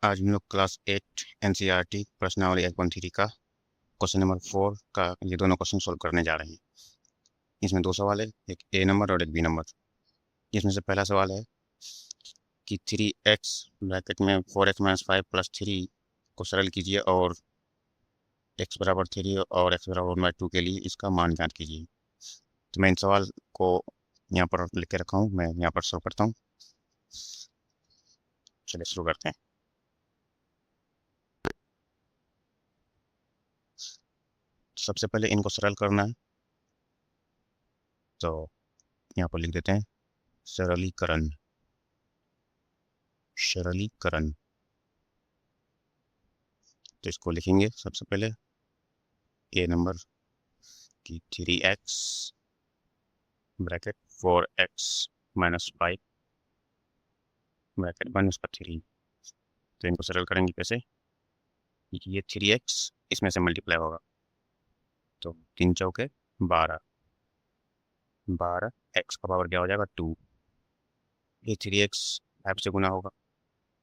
आज हम लोग क्लास 8 NCERT प्रश्नावली 113 का क्वेश्चन नंबर 4 का ये दोनों क्वेश्चन सोल्व करने जा रहे हैं। इसमें दो सवाल है, एक ए नंबर और एक बी नंबर। इसमें से पहला सवाल है कि 3x ब्रैकेट में 4x माइनस 5 प्लस 3 को सरल कीजिए और x बराबर 3 और x बराबर 1/2 के लिए इसका मान ज्ञात कीजिए। तो मैं इन सवाल को यहाँ पर लिख के रखा हूँ, मैं यहाँ पर शुरू करता हूँ। चलिए शुरू करते हैं। सबसे पहले इनको सरल करना है, तो यहाँ पर लिख देते हैं सरलीकरण। सरलीकरण तो इसको लिखेंगे सबसे पहले ए नंबर की 3x bracket 4x minus 5 bracket 1 उसका 3। तो इनको सरल करेंगे कैसे, ये 3x इसमें से मल्टीप्लाई होगा, तो 3 चौके 12, 12 x का पावर क्या हो जाएगा 2। ये 3x 5 से गुना होगा,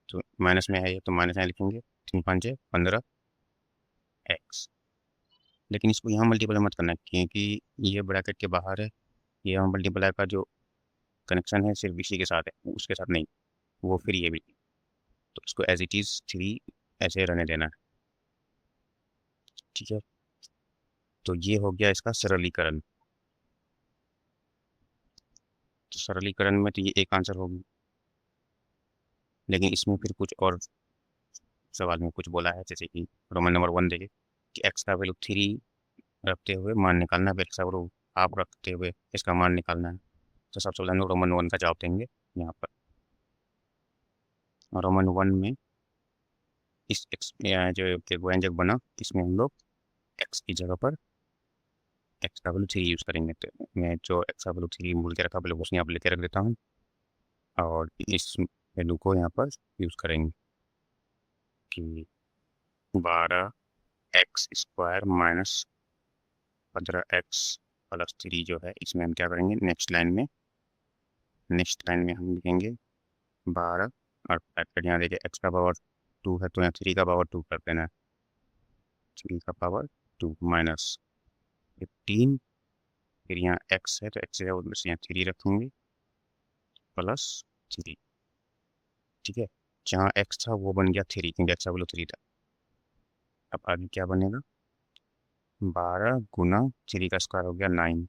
तो माइनस में है ये, तो माइनस यहाँ लिखेंगे, 3 5 15 x। लेकिन इसको यहाँ मल्टीप्लाई मत करना क्योंकि ये ब्रैकेट के बाहर है। ये यहाँ मल्टीप्लाई का जो कनेक्शन है सिर्फ इसी के साथ है, उसके साथ नहीं, वो फिर ये भी, तो इसको एज इट इज़ 3 ऐसे रहने देना है। ठीक है, तो ये हो गया इसका सरलीकरण। तो सरलीकरण में तो ये एक आंसर होगी, लेकिन इसमें फिर कुछ और सवाल में कुछ बोला है, जैसे कि रोमन नंबर 1 देखिए कि एक्स का वैल्यू 3 रखते हुए मान निकालना है, एक्स का वैल्यू हाफ रखते हुए इसका मान निकालना है। तो सबसे पहले हम लोग रोमन 1 का जवाब देंगे यहाँ पर। रोमन 1 में इस एक्स जो एक व्यंजक बना, इसमें हम लोग एक्स की जगह पर एक्स का वैल्यू 3 यूज़ करेंगे। तो मैं जो एक्स का वैल्यू 3 भूल के रखा, पहले उसको यहाँ पर लेके रख देता हूँ और इस वैल्यू को यहाँ पर यूज़ करेंगे कि 12x² माइनस 15x प्लस 3 जो है, इसमें हम क्या करेंगे, नेक्स्ट लाइन में हम लिखेंगे 12 और ब्रैकेट यहाँ देखिए x का पावर 2 है, तो यहाँ 3 का पावर 2 कर देना है, 3 का पावर 2 माइनस 15, फिर यहाँ x है तो x है उधर से यहाँ 3 रखेंगे प्लस 3। ठीक है, जहाँ x था वो बन गया 3 क्योंकि x का वैल्यू 3 था। अब आगे क्या बनेगा, 12 गुना 3 का स्क्वायर हो गया 9,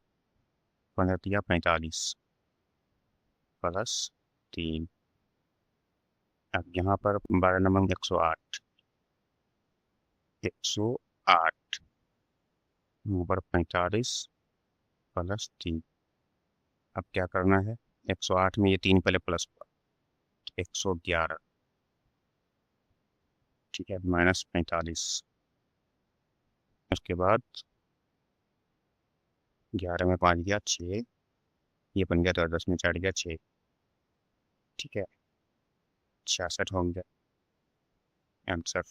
15 दिया 45 प्लस 3। अब यहाँ पर 12 नंबर 108, 108 ऊपर 45 प्लस 3। अब क्या करना है, 108 में ये 3 पहले प्लस हुआ, 111, ठीक है, माइनस 45। उसके बाद 11 में 5 गया 6, ये बन गया, तो 10 में 4 गया 6, ठीक है, 66 हो गया आंसर।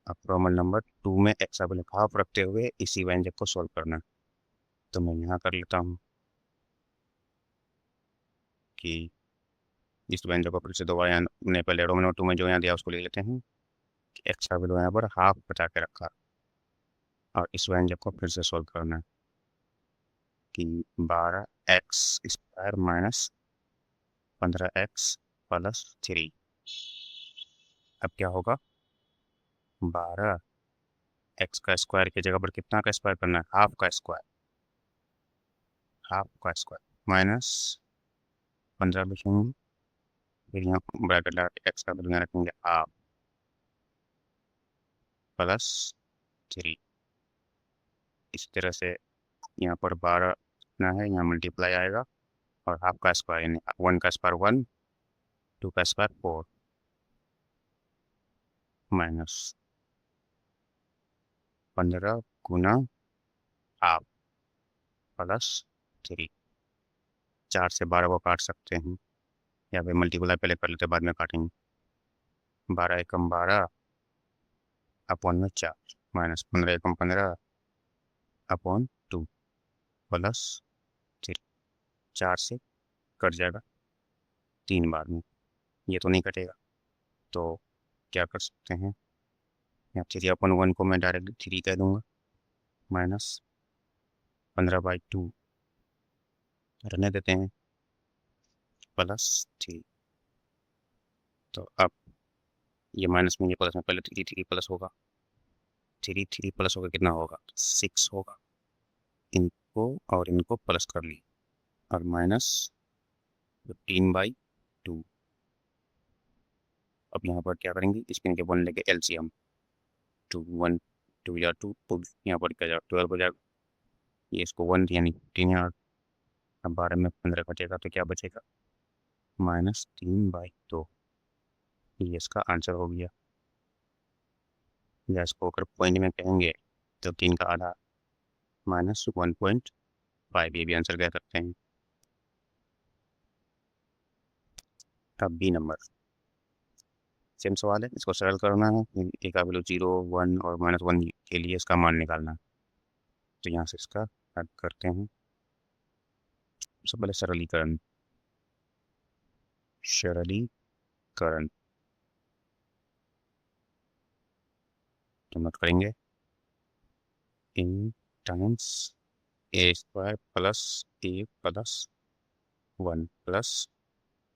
अब रोमन नंबर 2 में एक्स का वैल्यू हाफ रखते हुए इसी व्यंजक को सॉल्व करना है। तो मैं यहाँ कर लेता हूँ कि इस व्यंजक को फिर से दोबारा यहाँ ने पहले रोमन नंबर 2 में जो यहाँ दिया उसको ले लेते हैं कि एक्स का वैल्यू यहाँ पर हाफ बचा के रखा, और इस व्यंजक को फिर से सॉल्व करना है कि 12x² माइनस 15x प्लस 3। अब क्या होगा, 12x का स्क्वायर की जगह पर कितना का स्क्वायर करना है, हाफ का स्क्वायर, हाफ का स्क्वायर माइनस 15 लिखेंगे, फिर यहाँ ब्रैकेट लगा के एक्स का वैल्यू यहाँ रखेंगे हाफ प्लस 3। इस तरह से यहाँ पर 12 ना है, यहाँ मल्टीप्लाई आएगा और हाफ का स्क्वायर यानी 1 का स्क्वायर 1, 2 का स्क्वायर 4 माइनस 15 गुना हाफ प्लस 3। 4 से 12 को काट सकते हैं, या फिर मल्टीप्लाई पहले कर लेते बाद में काटेंगे। 12 एकम 12 अपॉन में 4 माइनस 15 एकम 15 अपॉन 2 प्लस 3। 4 से कट जाएगा 3 बार में, ये तो नहीं कटेगा, तो क्या कर सकते हैं, यहाँ 3/1 को मैं डायरेक्टली 3 कह दूँगा, माइनस 15/2 रहने देते हैं, प्लस 3। तो अब ये माइनस में ये प्लस में, पहले 3 प्लस होगा, 3 प्लस होगा कितना होगा, 6 होगा। इनको और इनको प्लस कर ली और माइनस 15/2। अब यहाँ पर क्या करेंगे, इसके नीचे 1 लेके एलसीएम, 2 1 2 या 2 तो यहाँ पर क्या जाएगा 12 हो जाएगा, ये इसको 1 यानी 15 यार, अब 12 में 15 कटेगा तो क्या बचेगा, -3/2। ये इसका आंसर हो गया, या इसको अगर पॉइंट में कहेंगे तो 3 का आधा -1.5, ये भी आंसर कह सकते हैं। अब बी नंबर सेम सवाल है, इसको सरल करना है, ए का वैल्यू 0 1 और -1 के लिए इसका मान निकालना है। तो यहाँ से इसका हल करते हैं, सबसे पहले सरलीकरण, सरलीकरण तो नोट करेंगे, n times a² plus a plus 1 plus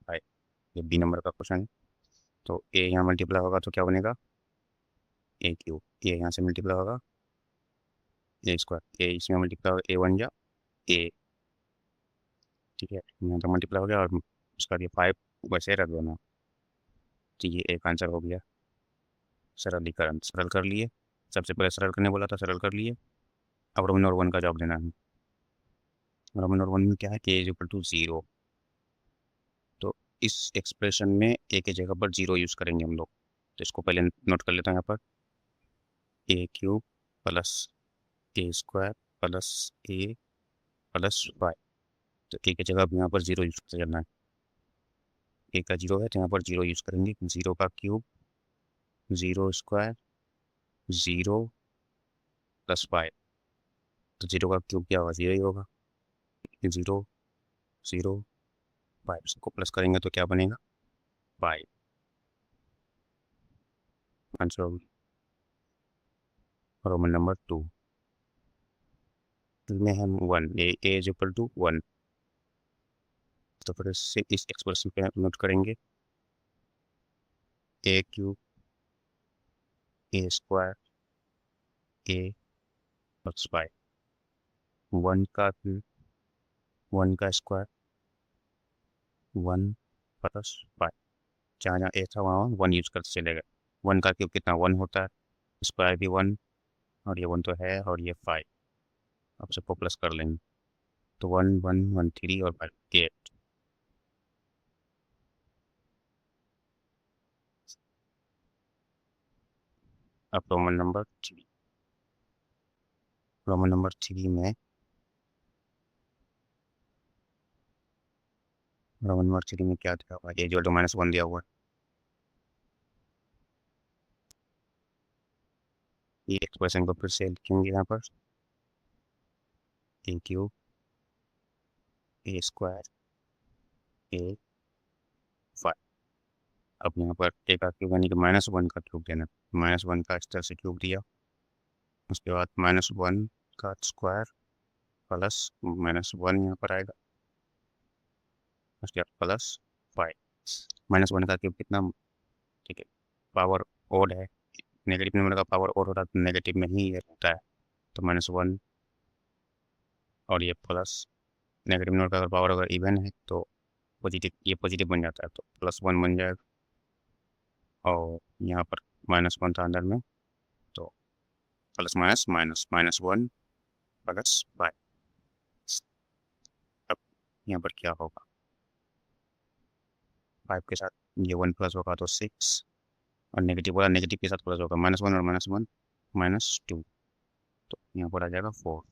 5, ये बी नंबर का क्वेश्चन है। तो a यहाँ मल्टीप्लाई होगा तो क्या बनेगा, a³ ये यहाँ से मल्टीप्लाई होगा a², a इसमें मल्टीप्लाई होगा a1 या a, ठीक है, यहाँ तो मल्टीप्लाई हो गया और उसका ये 5 वैसे रख देना। तो ये एक आंसर हो गया, सरलीकरण सरल कर लिए, सबसे पहले सरल करने बोला था, सरल कर लिए। अब रोमन और 1 का जवाब देना है। रोमन और 1 में क्या है कि a=0, तो इस एक्सप्रेशन में a की जगह पर 0 यूज़ करेंगे हम लोग। तो इसको पहले नोट कर लेते हैं, यहाँ पर a³ plus a² plus a plus 5, तो a की जगह अब यहाँ पर 0 यूज़ करते चलना है, a का 0 है तो यहाँ पर 0 यूज़ करेंगे, 0 का क्यूब 0² 0 प्लस 5, तो 0 का क्यूब क्या होगा, 0 ही होगा, 0 0 5, इसको प्लस करेंगे तो क्या बनेगा 5, आंसर होगी। रोमन नंबर 2 में हम 1 a=1, तो फिर इससे इस एक्सप्रेशन पे नोट करेंगे a³ a² a प्लस 5, 1 का क्यूब 1 का स्क्वायर 1 प्लस 5, जहाँ जहाँ a था वहाँ 1 यूज करते चलेगा। 1 का क्यूब कितना 1 होता है, स्क्वायर भी 1 और ये 1 तो है और ये 5, अब सबको प्लस कर लेंगे तो 1 1 1 3 और 5 8। अब रोमन नंबर 3, रोमन नंबर 3 में रोमन नंबर 3 में क्या दिया हुआ है, ये जो -1 दिया हुआ है, ये एक्सप्रेशन को फिर से लिखेंगे यहाँ पर a³ a² a 5। अब यहाँ पर a का क्यूब यानी कि -1 का क्यूब देना, -1 का इस तरह से क्यूब दिया, उसके बाद -1 का स्क्वायर प्लस -1 यहाँ पर आएगा, उसके बाद प्लस 5, -1 का क्यूब कितना, ठीक है, पावर ओड है, नेगेटिव नंबर का पावर ओड होता है तो नेगेटिव में ही ये रहता है, तो -1 और ये प्लस, नेगेटिव नंबर का अगर पावर अगर इवन है तो पॉजिटिव, ये पॉजिटिव बन जाता है तो +1 बन जाएगा, और यहाँ पर -1 था अंदर में तो प्लस माइनस माइनस -1 प्लस 5। अब यहाँ पर क्या होगा, 5 के साथ ये 1 प्लस होगा तो 6, और नेगेटिव वाला नेगेटिव के साथ प्लस होगा, -1 और -1 -2, तो यहाँ पर आ जाएगा 4।